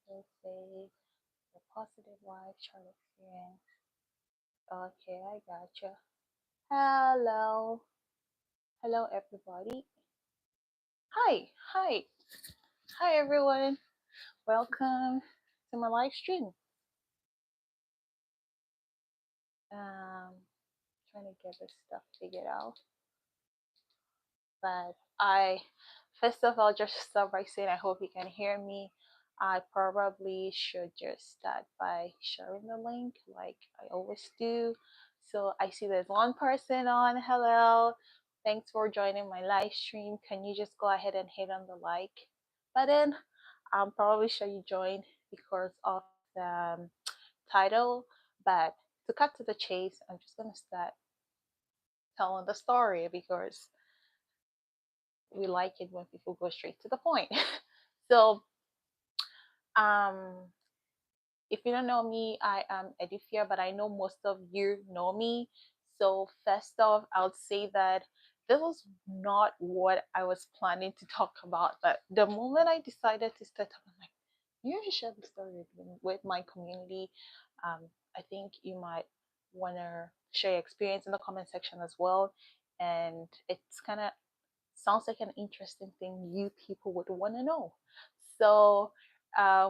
Let's say the positive life chart experience. Okay, I gotcha. Hello. Hello, everybody. Hi. Hi, everyone. Welcome to my live stream. Um, Trying to get this stuff figured out. But first of all, just start by saying I hope you can hear me. I probably should just start by sharing the link like I always do. So I see there's one person on. Hello. Thanks for joining my live stream. Can you just go ahead and hit on the like button? I'm probably sure you joined because of the title. But to cut to the chase, I'm just going to start telling the story because we like it when people go straight to the point. So, um, if you don't know me, I am Edifia, but I know most of you know me. So, first off, I would say that this was not what I was planning to talk about. But the moment I decided to start talking, I'm like, you should share the story with my community. I think you might want to share your experience in the comment section as well. And it's kind of sounds like an interesting thing you people would want to know. So,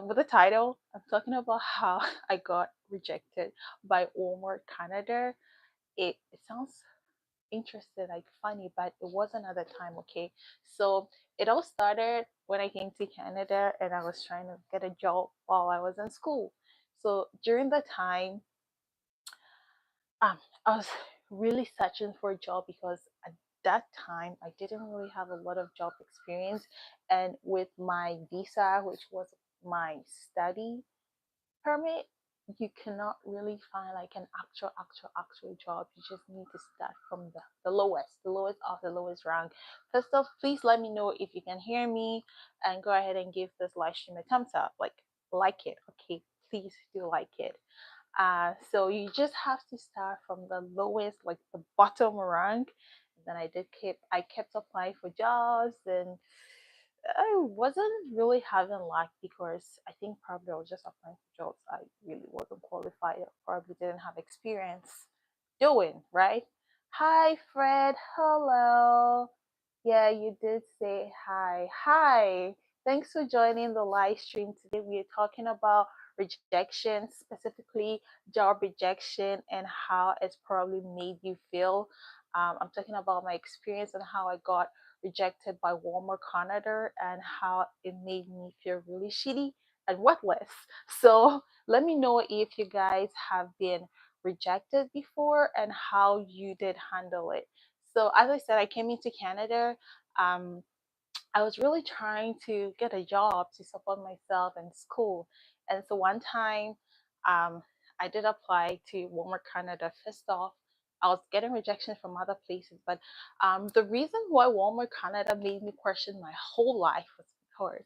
with the title, I'm talking about how I got rejected by Walmart Canada. It sounds interesting, like funny, but it wasn't at the time, okay? So, it all started when I came to Canada and I was trying to get a job while I was in school. So, during the time, um, I was really searching for a job because at that time I didn't really have a lot of job experience, and with my visa, which was my study permit, you cannot really find like an actual job. You just need to start from the lowest of the lowest rank. First off, please let me know if you can hear me, and go ahead and give this live stream a thumbs up, like it, okay? Please do like it. So you just have to start from the lowest, like the bottom rank. And then I kept applying for jobs, and I wasn't really having luck because I think probably I was just applying for jobs I really wasn't qualified or probably didn't have experience doing, right? Hi, Fred. Hello. Yeah, you did say hi. Hi. Thanks for joining the live stream today. We are talking about rejection, specifically job rejection, and how it's probably made you feel. I'm talking about my experience and how I got rejected by Walmart Canada and how it made me feel really shitty and worthless. So let me know if you guys have been rejected before and how you did handle it. So as I said, I came into Canada. Um, I was really trying to get a job to support myself and school. And so one time, um, I did apply to Walmart Canada. First off, I was getting rejection from other places, but the reason why Walmart Canada made me question my whole life was because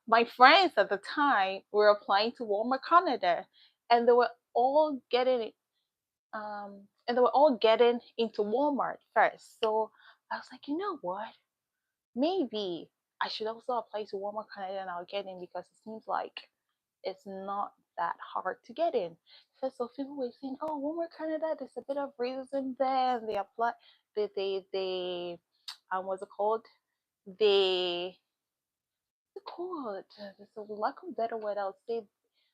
my friends at the time were applying to Walmart Canada, and they were all getting into Walmart first. So I was like, you know what? Maybe I should also apply to Walmart Canada and I'll get in because it seems like it's not that hard to get in. So people were saying, "Oh, Walmart Canada, there's a bit of racism there." And they apply, they what's it called? They what's it called? There's a lack of better word. I'll say,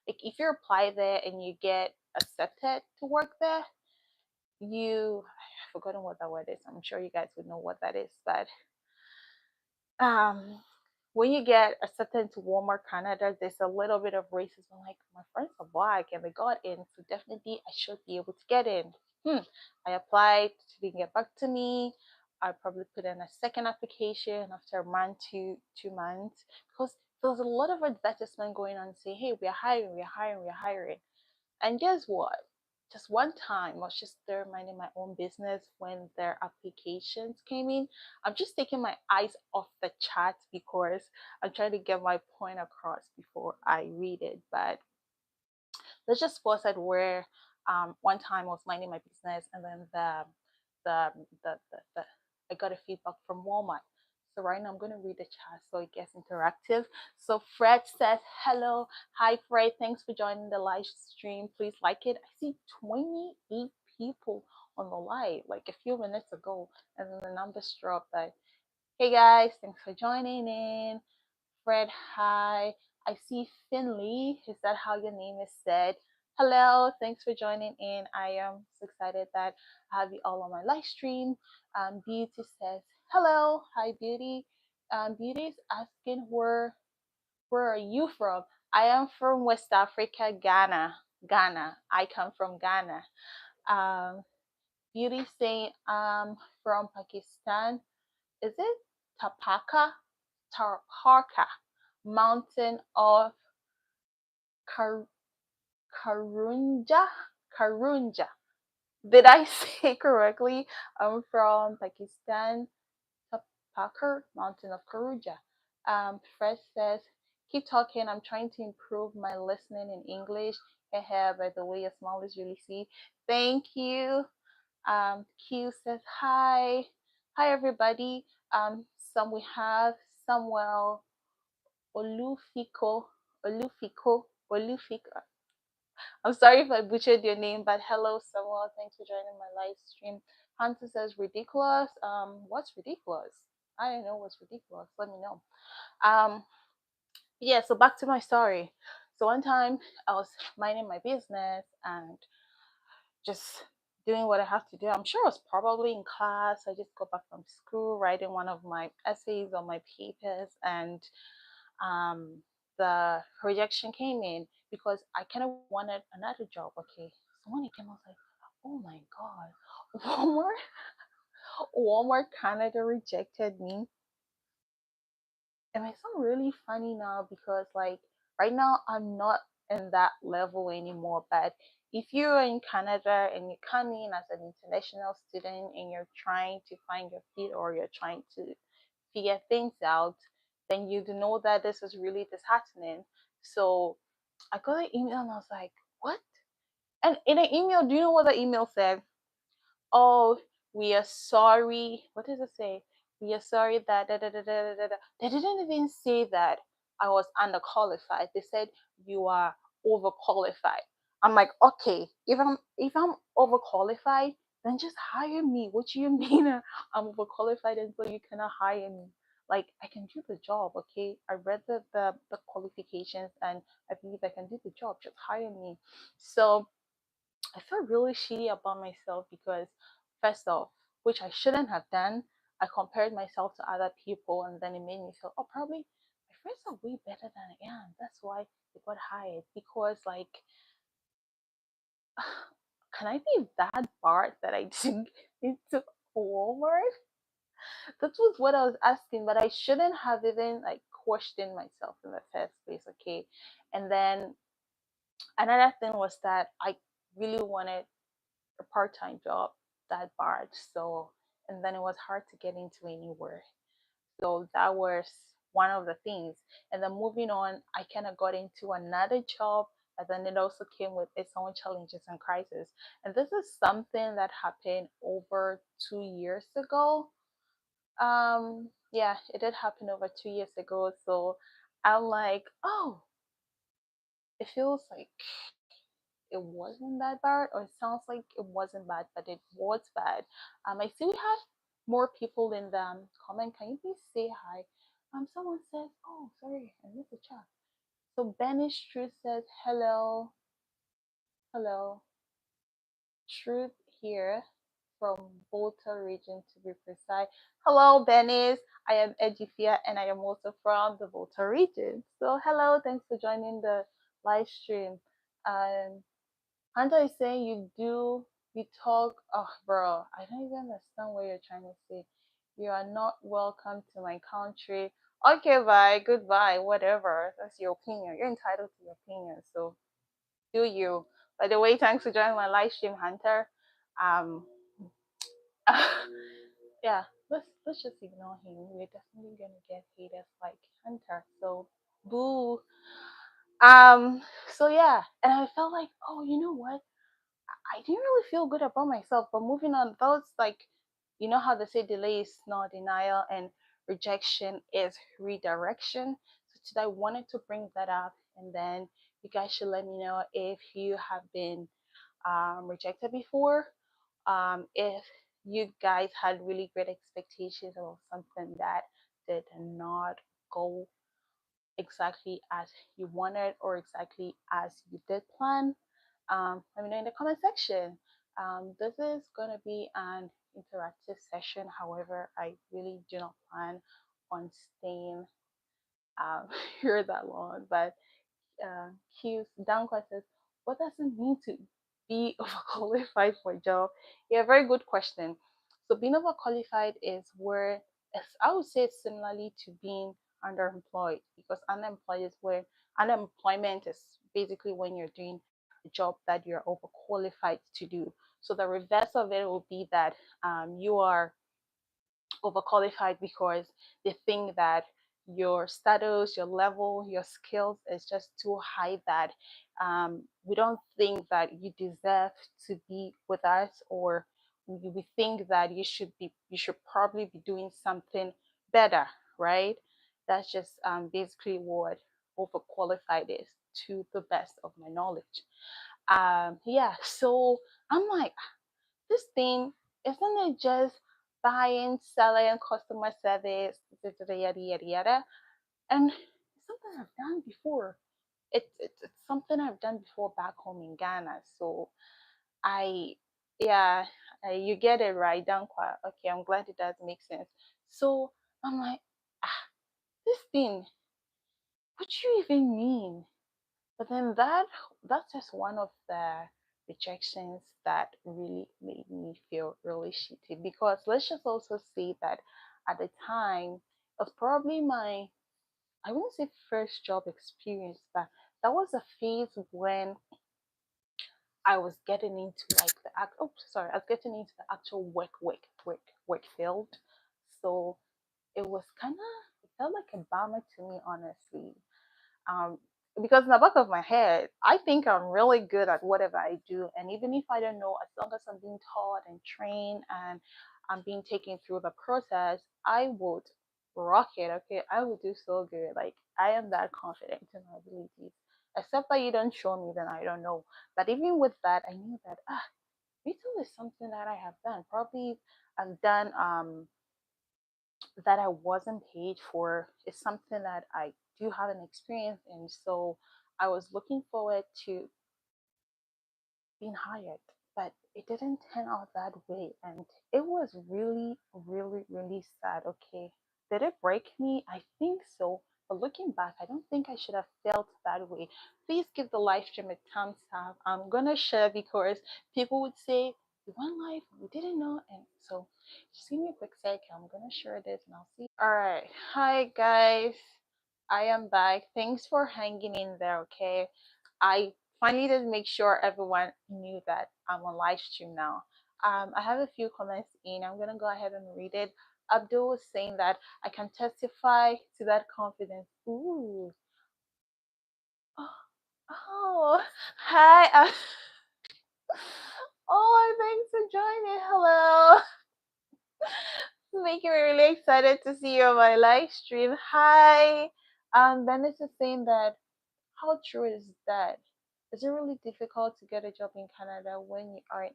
like if you apply there and you get accepted to work there, I've forgotten what that word is. I'm sure you guys would know what that is, but um when you get accepted to Walmart Canada, there's a little bit of racism. Like my friends are black and they got in, so definitely I should be able to get in. I applied, they didn't get back to me. I probably put in a second application after a month to 2 months because there was a lot of advertisement going on saying, "Hey, we are hiring, we are hiring, we are hiring." And guess what? Just one time, I was just there minding my own business when their applications came in. I'm just taking my eyes off the chat because I'm trying to get my point across before I read it. But let's just pause at where one time I was minding my business and then the I got a feedback from Walmart. So right now I'm gonna read the chat so it gets interactive. So Fred says hello. Hi Fred, thanks for joining the live stream. Please like it. I see 28 people on the live like a few minutes ago, and then the numbers dropped. Like, hey guys, thanks for joining in. Fred, hi. I see Finley. Is that how your name is said? Hello, thanks for joining in. I am so excited that I have you all on my live stream. Beauty says hello. Hi, Beauty. Beauty is asking where are you from? I am from West Africa, Ghana. Ghana. I come from Ghana. Um, Beauty saying from Pakistan. Is it Tapaka? Tarhaka, mountain of Kar- Karunja. Karunja. Did I say correctly? I'm from Pakistan. Tapakar, mountain of Karunja. Fred says, keep talking. I'm trying to improve my listening in English. By the way, your smile is really sweet. Thank you. Q says, hi. Hi, everybody. Some we have Samuel Olufiko, Olufiko. I'm sorry if I butchered your name, but hello, Samuel. Thanks for joining my live stream. Hunter says ridiculous. What's ridiculous? I don't know what's ridiculous. Let me know. Yeah. So back to my story. So one time I was minding my business and just doing what I have to do. I'm sure I was probably in class. I just got back from school, writing one of my essays on my papers, and um, the rejection came in because I kind of wanted another job. Okay, so when it came, I was like, oh my god, Walmart Canada rejected me. And I sound really funny now because like right now I'm not in that level anymore. But if you're in Canada and you come in as an international student and you're trying to find your feet or you're trying to figure things out, then you do know that this is really disheartening. So I got an email and I was like, what? And in an email, do you know what the email said? Oh, we are sorry. What does it say? We are sorry that da, da, da, da, da, da. They didn't even say that I was underqualified. They said you are overqualified. I'm like, okay, if I'm overqualified, then just hire me. What do you mean I'm overqualified and so you cannot hire me? Like I can do the job, okay? I read the qualifications and I believe I can do the job. Just hire me. So I felt really shitty about myself because, first off, which I shouldn't have done, I compared myself to other people and then it made me feel, oh, probably my friends are way better than I am. That's why they got hired. Because, like, can I be that bad that I didn't get into Walmart? That was what I was asking, but I shouldn't have even, like, questioned myself in the first place, okay? And then another thing was that I really wanted a part-time job that bad. So, and then it was hard to get into anywhere. So that was one of the things. And then moving on, I kind of got into another job, and then it also came with its own challenges and crises. And this is something that happened over 2 years ago. Yeah, it did happen over 2 years ago. So I'm like, oh, it feels like it wasn't that bad, or it sounds like it wasn't bad, but it was bad. I see we have more people in the comment. Can you please say hi? Someone says, oh, sorry, I missed the chat. So Benish Truth says, hello, hello, Truth here from Volta region to be precise. Hello, Benis. I am Edifia and I am also from the Volta region. So hello, thanks for joining the live stream. Um, Hunter is saying you talk, oh, bro, I don't even understand what you're trying to say. You are not welcome to my country. Okay, bye, goodbye, whatever. That's your opinion. You're entitled to your opinion. So do you. By the way, thanks for joining my live stream, Hunter. Um, yeah, let's just ignore him. We're definitely gonna get haters like Hunter. So boo. Um, so yeah, and I felt like, oh, you know what? I didn't really feel good about myself. But moving on, that was like, you know how they say delay is not denial. And rejection is redirection. So today I wanted to bring that up, and then you guys should let me know if you have been rejected before. If you guys had really great expectations about something that did not go exactly as you wanted or exactly as you did plan, let me know in the comment section. This is going to be an interactive session. However, I really do not plan on staying here that long. But Q's Dankwa says, what does it mean to be overqualified for a job? Yeah, very good question. So being overqualified is where, as I would say, it's similarly to being underemployed, because unemployed is where unemployment is basically when you're doing a job that you're overqualified to do. So the reverse of it will be that you are overqualified because they think that your status, your level, your skills is just too high, that we don't think that you deserve to be with us, or we think that you should probably be doing something better, right? That's just basically what overqualified is, to the best of my knowledge. Yeah, so I'm like, this thing, isn't it just buying, selling, customer service, yada yada yada? And it's something I've done before. It's something I've done before back home in Ghana. So I, yeah, you get it right, Dankwa. Okay, I'm glad it does make sense. So I'm like, this thing, what do you even mean? But then that's just one of the rejections that really made me feel really shitty, because let's just also say that at the time it was probably my, I won't say first job experience, but that was a phase when I was getting into like the act oh sorry, I was getting into the actual work field. So it was kinda, it felt like a bummer to me, honestly. um, because in the back of my head, I think I'm really good at whatever I do. And even if I don't know, as long as I'm being taught and trained and I'm being taken through the process, I would rock it. Okay, I would do so good. Like, I am that confident in my abilities. Except that you don't show me, then I don't know. But even with that, I knew that retail is something that I have done. Probably I've done that I wasn't paid for, is something that I do have an experience in. So I was looking forward to being hired, but it didn't turn out that way. And it was really, really, really sad. Okay. Did it break me? I think so. But looking back, I don't think I should have felt that way. Please give the live stream a thumbs up. I'm gonna share because people would say, "You went live, we didn't know." And so just give me a quick second. I'm gonna share this and I'll see. All right. Hi guys. I am back. Thanks for hanging in there, okay? I finally did make sure everyone knew that I'm on live stream now. I have a few comments in. I'm gonna go ahead and read it. Abdul was saying that I can testify to that confidence. Ooh. Oh, oh. Hi. Oh, thanks for joining. Hello. Making me really excited to see you on my live stream. Hi. Dennis is saying that, how true is that? Is it really difficult to get a job in Canada when you aren't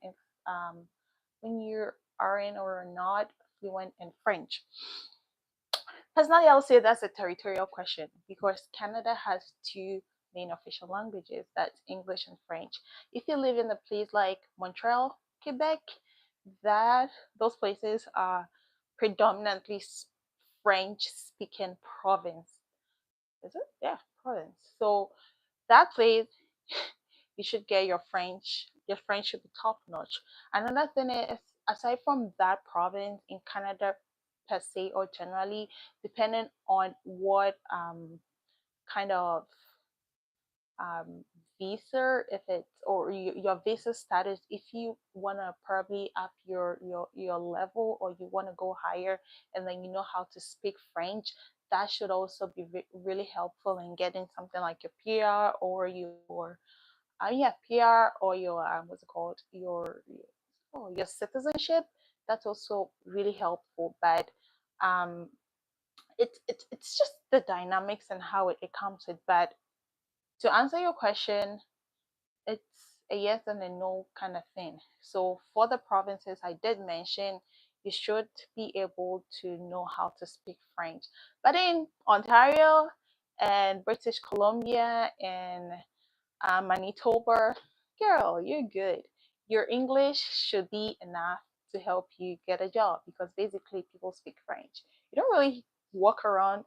when you aren't or are not fluent in French? Personally, I'll say that's a territorial question, because Canada has two main official languages, that's English and French. If you live in a place like Montreal, Quebec, that those places are predominantly French speaking province. Is it? Yeah, province. So that place, you should get your French. Your French should be top notch. Another thing is, aside from that province in Canada per se, or generally, depending on what kind of um, visa, if it's, or your visa status, if you want to probably up your level, or you want to go higher, and then you know how to speak French, that should also be really helpful in getting something like your PR, or your yeah, PR, or your what's it called, your citizenship. That's also really helpful. But um It's just the dynamics and how it comes with. But to answer your question, it's a yes and a no kind of thing. So for the provinces I did mention, you should be able to know how to speak French. But in Ontario and British Columbia and Manitoba, girl, you're good. Your English should be enough to help you get a job because basically people speak French. You don't really walk around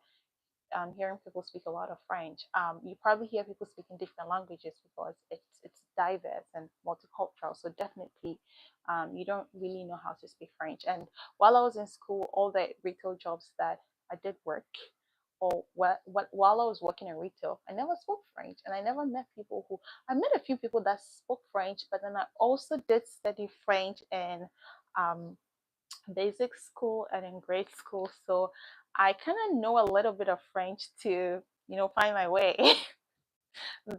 hearing people speak a lot of French. You probably hear people speaking different languages because it's diverse and multicultural. So definitely, you don't really know how to speak French. And while I was in school, all the retail jobs that I did work, or while I was working in retail, I never spoke French, and I never met people who. I met a few people that spoke French, but then I also did study French and um, basic school and in grade school. So I kind of know a little bit of French to, find my way.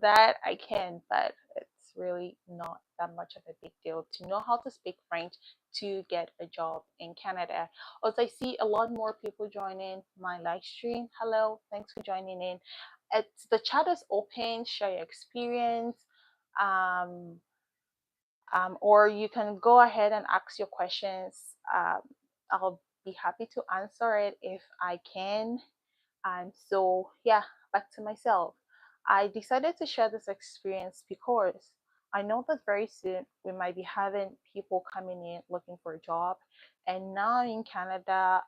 That I can, but it's really not that much of a big deal to know how to speak French to get a job in Canada. Also, I see a lot more people joining my live stream. Hello, thanks for joining in. The chat is open. Share your experience. Um, or you can go ahead and ask your questions. I'll be happy to answer it if I can. And so, yeah, back to myself. I decided to share this experience because I know that very soon we might be having people coming in looking for a job. And now in Canada,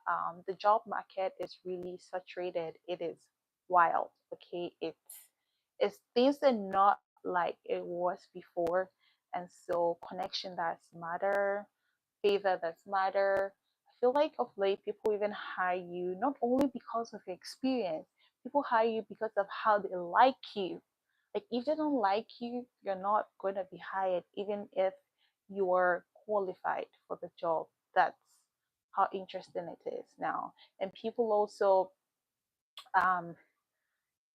the job market is really saturated. It is wild. Okay, it's things are not like it was before, and so connection does matter, favor does matter. I feel like of late people even hire you not only because of your experience, people hire you because of how they like you. Like if they don't like you, you're not going to be hired, even if you're qualified for the job. That's how interesting it is now. And um,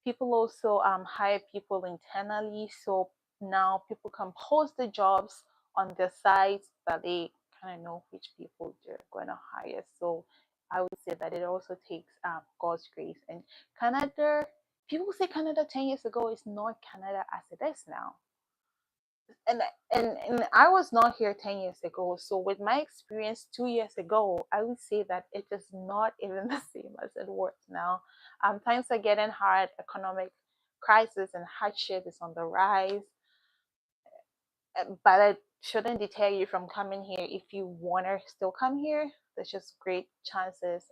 people also hire people internally, so now people can post the jobs on their sites that they kind of know which people they're going to hire. So I would say that it also takes God's grace. And Canada, people say Canada 10 years ago is not Canada as it is now. And I was not here 10 years ago. So with my experience 2 years ago, I would say that it is not even the same as it was now. Times are getting hard, economic crisis and hardship is on the rise. But it shouldn't deter you from coming here. If you want to still come here, there's just great chances,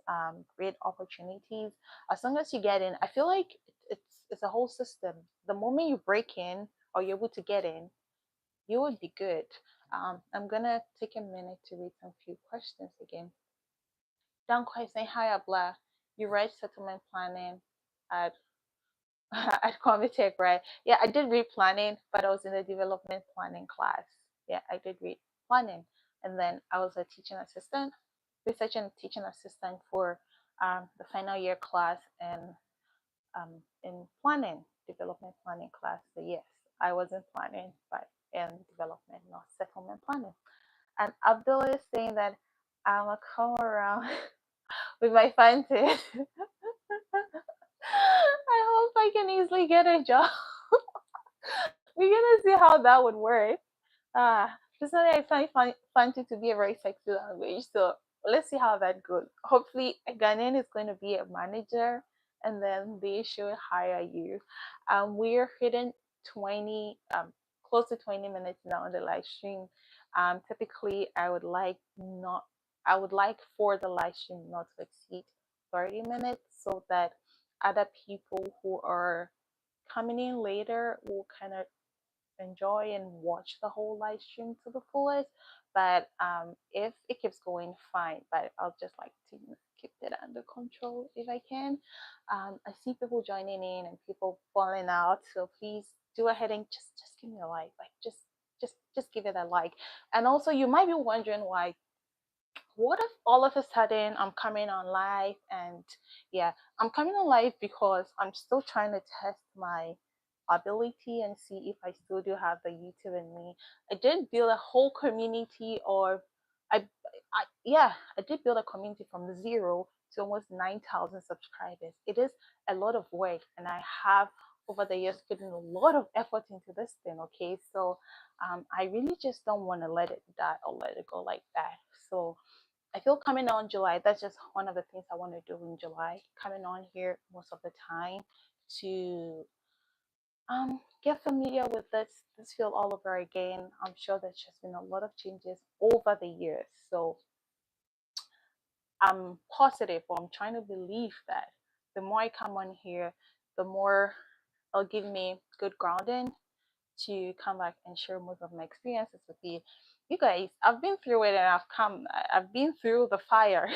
great opportunities. As long as you get in, I feel like it's a whole system. The moment you break in or you're able to get in, you would be good. I'm gonna take a minute to read some few questions again. Don't quite saying hi, Abla. You read settlement planning at at Comitech, right? Yeah, I did read planning, but I was in the development planning class. Yeah, I did read planning, and then I was a teaching assistant, research and teaching assistant for the final year class and in planning, development planning class. So yes, I was in planning, but in development, not settlement planning. And Abdul is saying that I'm gonna come around with my fancy. I hope I can easily get a job. We're gonna see how that would work. Personally, I find fancy to be a very sexy language, so let's see how that goes. Hopefully, a Ghanaian is going to be a manager, and then they should hire you. We're hitting 20, close to 20 minutes now on the live stream. Typically, I would like for the live stream not to exceed 30 minutes, so that other people who are coming in later will kind of enjoy and watch the whole live stream to the fullest. But if it keeps going, fine. But I'll just like to keep it under control if I can. I see people joining in and people falling out, so please do ahead and just give me a like. Like just give it a like. And also, you might be wondering why, what if all of a sudden I'm coming on live? And yeah, I'm coming on live because I'm still trying to test my ability and see if I still do have the YouTube in me. I did build a whole community, or I yeah, I did build a community from zero to almost 9,000 subscribers. It is a lot of work, and I have over the years put in a lot of effort into this thing. Okay, so I really just don't want to let it die or let it go like that. So I feel coming on July, that's just one of the things I want to do in July. Coming on here most of the time to get familiar with this field all over again. I'm sure there's just been a lot of changes over the years. So I'm positive, or I'm trying to believe that the more I come on here, the more it'll give me good grounding to come back and share most of my experiences with you. You guys, I've been through it, and I've been through the fire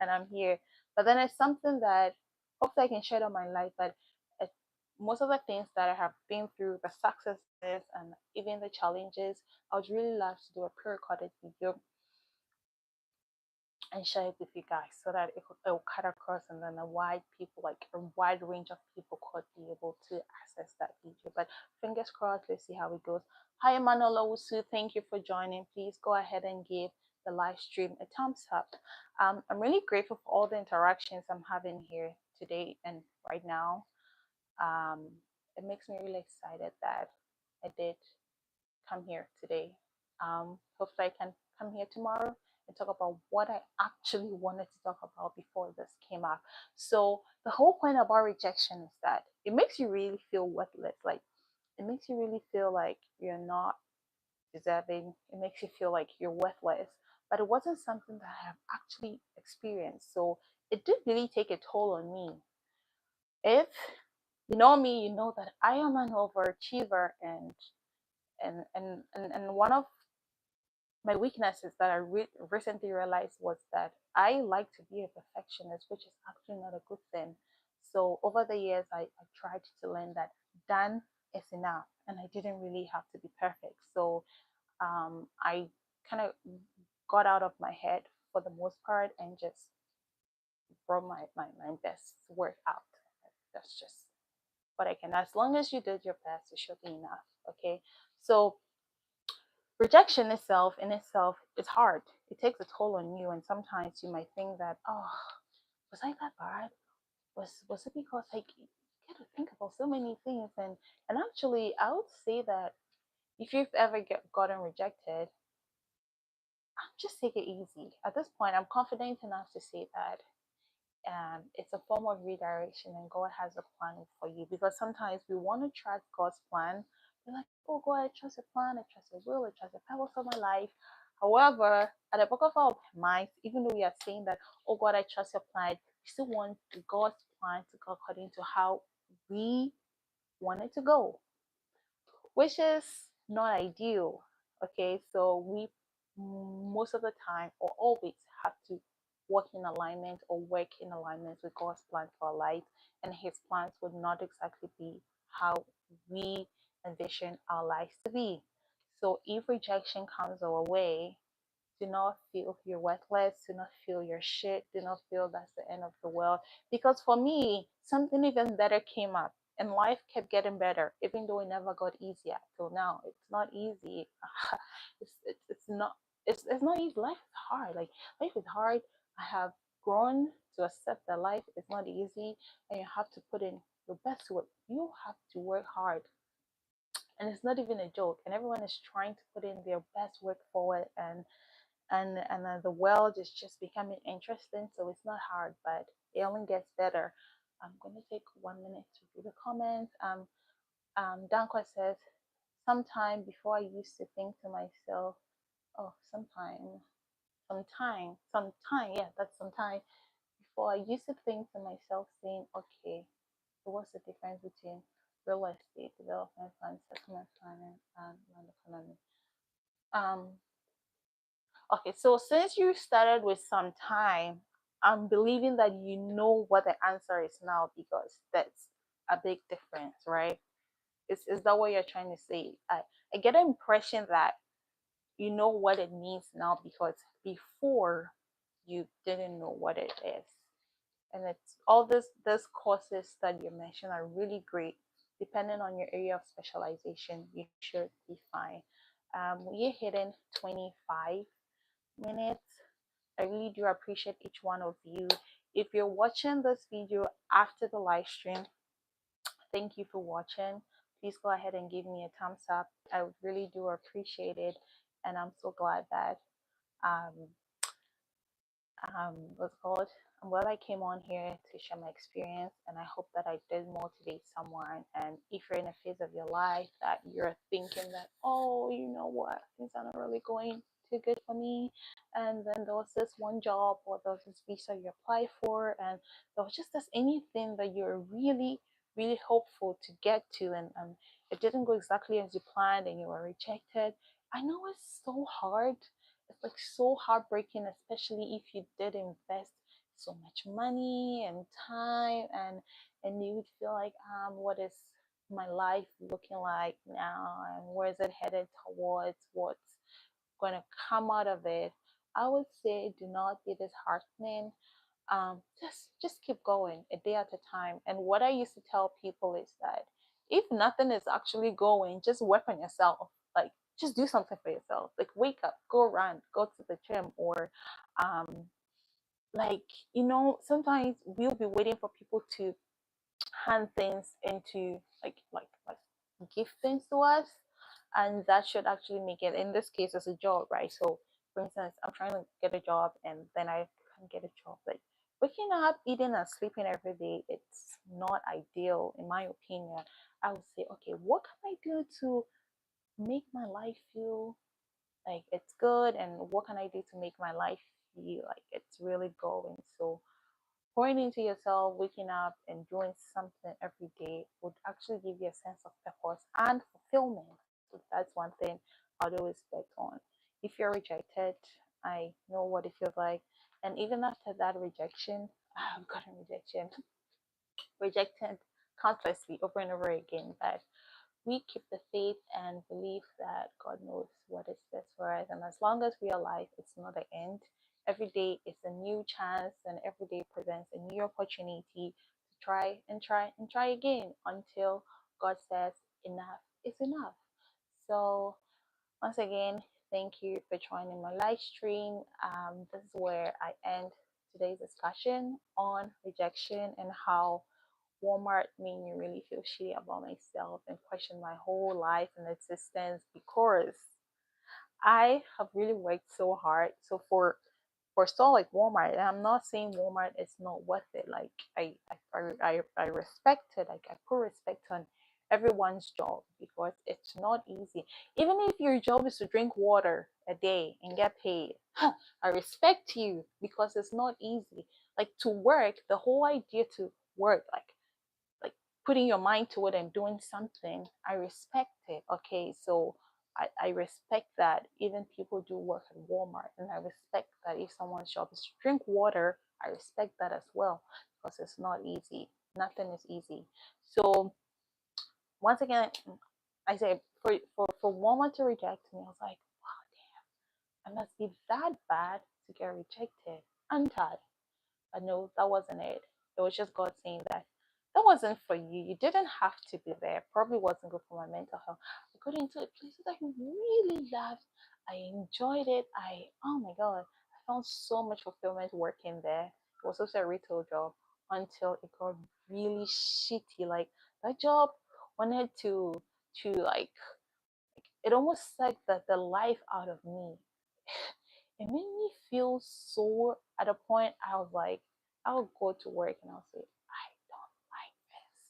and I'm here. But then it's something that hopefully I can share on my life. But it, most of the things that I have been through, the successes and even the challenges, I would really love to do a pre-recorded video and share it with you guys so that it will cut across, and then a wide range of people could be able to access that video. But fingers crossed, let's see how it goes. Hi Emmanuel Owusu, thank you for joining. Please go ahead and give the live stream a thumbs up. I'm really grateful for all the interactions I'm having here today and right now. It makes me really excited that I did come here today. Hopefully I can come here tomorrow and talk about what I actually wanted to talk about before this came up. So the whole point about rejection is that it makes you really feel worthless. Like, it makes you really feel like you're not deserving. It makes you feel like you're worthless. But it wasn't something that I have actually experienced. So it did really take a toll on me. If you know me, you know that I am an overachiever, and one of my weaknesses that I recently realized was that I like to be a perfectionist, which is actually not a good thing. So over the years, I tried to learn that done is enough, and I didn't really have to be perfect. So I kind of got out of my head for the most part and just brought my best work out. That's just what I can. As long as you did your best, it should be enough. Okay. So rejection itself in itself is hard. It takes a toll on you, and sometimes you might think that, oh, was I that bad? Was it because you gotta think about so many things, and actually I would say that if you've ever gotten rejected, just take it easy. At this point, I'm confident enough to say that it's a form of redirection, and God has a plan for you, because sometimes we want to trust God's plan. We're like, oh God, I trust your plan, I trust your will, I trust your power for my life. However, at the back of our minds, even though we are saying that, oh God, I trust your plan, we still want God's plan to go according to how we want it to go, which is not ideal. Okay, so we most of the time or always have to work in alignment or work in alignment with God's plan for our life, and His plans would not exactly be how we envision our lives to be. So if rejection comes our way, do not feel you're worthless, do not feel you're shit, do not feel that's the end of the world. Because for me, something even better came up, and life kept getting better, even though it never got easier till now. It's not easy. It's not it's not easy. Life is hard. Like, life is hard. I have grown to accept that life is not easy, and you have to put in your best work. You have to work hard, and it's not even a joke. And everyone is trying to put in their best work forward, and the world is just becoming interesting. So it's not hard, but it only gets better. I'm going to take 1 minute to read the comments. Danko says, sometime before I used to think to myself, oh, sometime, yeah, that's sometime. Before I used to think to myself, saying, okay, so what's the difference between real estate development and settlement planning and land economy? Um, Okay, so since you started with some time, I'm believing that you know what the answer is now, because that's a big difference, right? Is that what you're trying to say? I get the impression that you know what it means now, because before you didn't know what it is. And it's all this courses that you mentioned are really great. Depending on your area of specialization, you should be fine. We're hitting 25 minutes. I really do appreciate each one of you. If you're watching this video after the live stream, thank you for watching. Please go ahead and give me a thumbs up. I really do appreciate it. And I'm so glad that um, what's called I'm glad I came on here to share my experience, and I hope that I did motivate someone. And if you're in a phase of your life that you're thinking that, oh, you know what, things are not really going too good for me, and then there was this one job or there was this visa you applied for, and there was just this anything that you're really really hopeful to get to, and it didn't go exactly as you planned and you were rejected. I know it's so hard. It's like so heartbreaking, especially if you did invest so much money and time, and you would feel like, what is my life looking like now, and where is it headed towards, what's going to come out of it. I would say do not be disheartening. Just keep going a day at a time. And what I used to tell people is that if nothing is actually going, just work on yourself. Like, just do something for yourself. Like, wake up, go run, go to the gym, or um like, sometimes we'll be waiting for people to hand things into, like give things to us, and that should actually make it, in this case, as a job, right? So for instance, I'm trying to get a job and then I can't get a job. Like, waking up, eating and sleeping every day, it's not ideal in my opinion. I would say, okay, what can I do to make my life feel like it's good, and what can I do to make my life feel like it's really going? So pouring into yourself, waking up and doing something every day would actually give you a sense of purpose and fulfillment. So that's one thing I'd always bet on. If you're rejected, I know what it feels like. And even after that rejection, I've gotten rejected countlessly over and over again. But we keep the faith and believe that God knows what is best for us. And as long as we are alive, it's not the end. Every day is a new chance, and every day presents a new opportunity to try and try and try again until God says enough is enough. So, once again, thank you for joining my live stream. This is where I end today's discussion on rejection and how Walmart made me really feel shitty about myself and question my whole life and existence, because I have really worked so hard. So for a store like Walmart, and I'm not saying Walmart is not worth it. Like, I respect it. Like, I put respect on everyone's job because it's not easy. Even if your job is to drink water a day and get paid, I respect you because it's not easy. Like, to work, the whole idea to work, like putting your mind to it and doing something, I respect it. Okay, so I respect that even people do work at Walmart, and I respect that if someone's job is to drink water, I respect that as well, because it's not easy. Nothing is easy. So once again, I say, for Walmart to reject me, I was like, wow, damn, I must be that bad to get rejected. I'm tired. But no, that wasn't it. It was just God saying that that wasn't for you. You didn't have to be there. Probably wasn't good for my mental health. I got into a place that I really loved. I enjoyed it. Oh my God, I found so much fulfillment working there. It was also a retail job until it got really shitty. Like, that job wanted to it almost sucked the life out of me. It made me feel so, at a point I was like, I'll go to work and I'll say, I don't like this.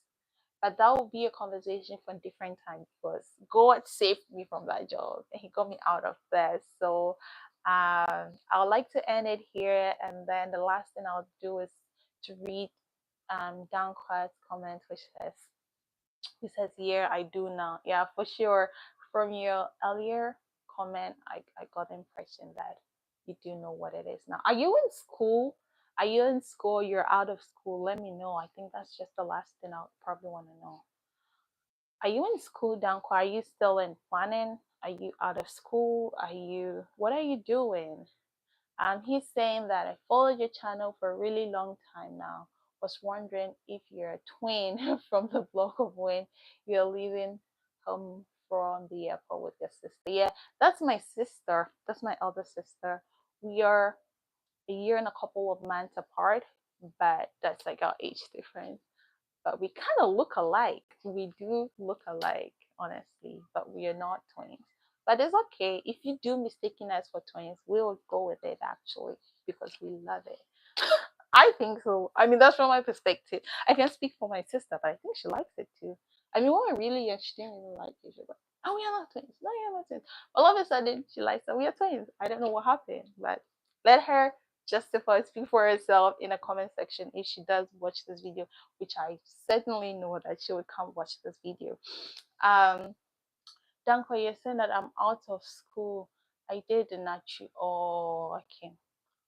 But that will be a conversation for a different time, because God saved me from that job and He got me out of there. So I would like to end it here, and then the last thing I'll do is to read Downquad's comment, which says, yeah, I do now. Yeah, for sure. From your earlier comment, I got the impression that you do know what it is now. Are you in school? Are you in school? You're out of school? Let me know. I think that's just the last thing I probably want to know. Are you in school, Danko? Are you still in planning? Are you out of school? What are you doing? He's saying that I followed your channel for a really long time now. Was wondering if you're a twin from the block of when you're leaving home from the airport with your sister. Yeah, that's my sister. That's my elder sister. We are a year and a couple of months apart. but that's like our age difference. But we kind of look alike. We do look alike, honestly, but we are not twins. But it's okay. If you do mistaken us for twins, we'll go with it actually because we love it. I think so. I mean, that's from my perspective. I can speak for my sister, but I think she likes it too. I mean, when we're really young, she didn't really like it. She was like, oh, we are not twins. No, we are not twins. All of a sudden, she likes that we are twins. I don't know what happened, but let her justify, speak for herself in a comment section if she does watch this video, which I certainly know that she would come watch this video. Um, Danko, you're saying that I'm out of school. I did the Nachi. Oh, okay.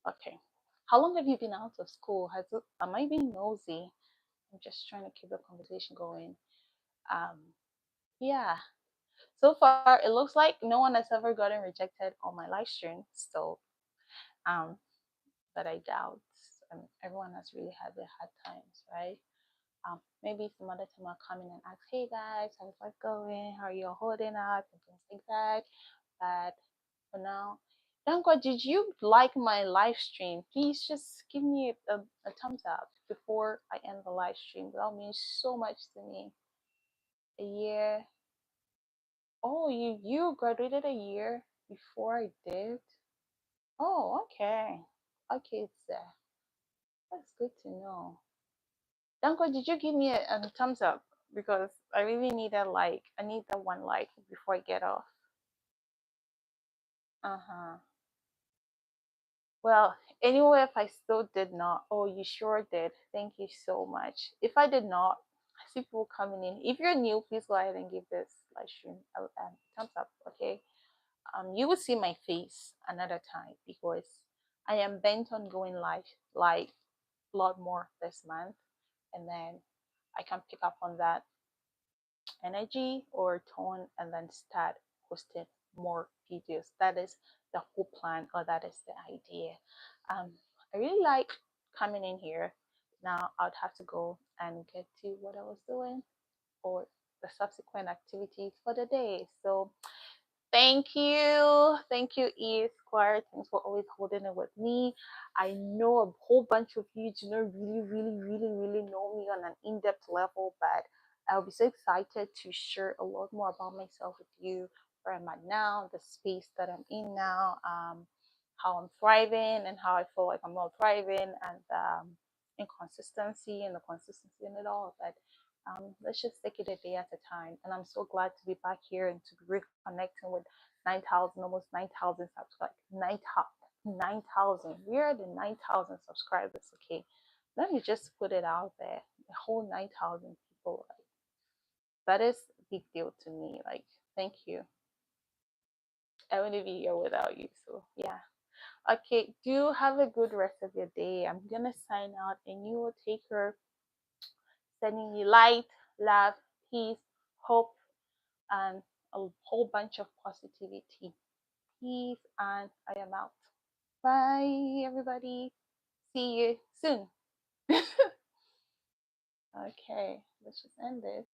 Okay. How long have you been out of school? Am I being nosy? I'm just trying to keep the conversation going. Um, yeah. So far, it looks like no one has ever gotten rejected on my live stream. So, um, but I doubt. Everyone has really had their hard times, right? Maybe some other time I'll come in and ask, hey guys, how's life going? How are you all holding up? And things like that. But for now, Danko, did you like my live stream? Please just give me a thumbs up before I end the live stream. That means so much to me. A year. Oh, you graduated a year before I did? Oh, okay. Okay, it's there. That's good to know. Danko, did you give me a thumbs up? Because I really need a like. I need that one like before I get off. Uh-huh. Well, anyway, if I still did not, oh, you sure did. Thank you so much. If I did not, I see people coming in. If you're new, please go ahead and give this live stream a thumbs up, okay? You will see my face another time because I am bent on going live like a lot more this month, and then I can pick up on that energy or tone and then start posting more videos. That is the whole plan, or that is the idea. um, I really like coming in here. Now I'd have to go and get to what I was doing or the subsequent activities for the day. So thank you. Thank you, E Square. Thanks for always holding it with me. I know a whole bunch of you do not really know me on an in-depth level, but I'll be so excited to share a lot more about myself with you, where I'm at now, the space that I'm in now, how I'm thriving and how I feel like I'm not thriving, and inconsistency and the consistency in it all. But let's just take it a day at a time. And I'm so glad to be back here and to be reconnecting with 9,000, almost 9,000 subscribers. 9,000. We are the 9,000 subscribers, okay? Let me just put it out there. The whole 9,000 people, like, that is a big deal to me. Like, thank you. I wouldn't be here without you. So, yeah. Okay, do have a good rest of your day. I'm going to sign out and you will take care, sending you light, love, peace, hope, and a whole bunch of positivity. Peace, and I am out. Bye, everybody. See you soon. Okay, let's just end this.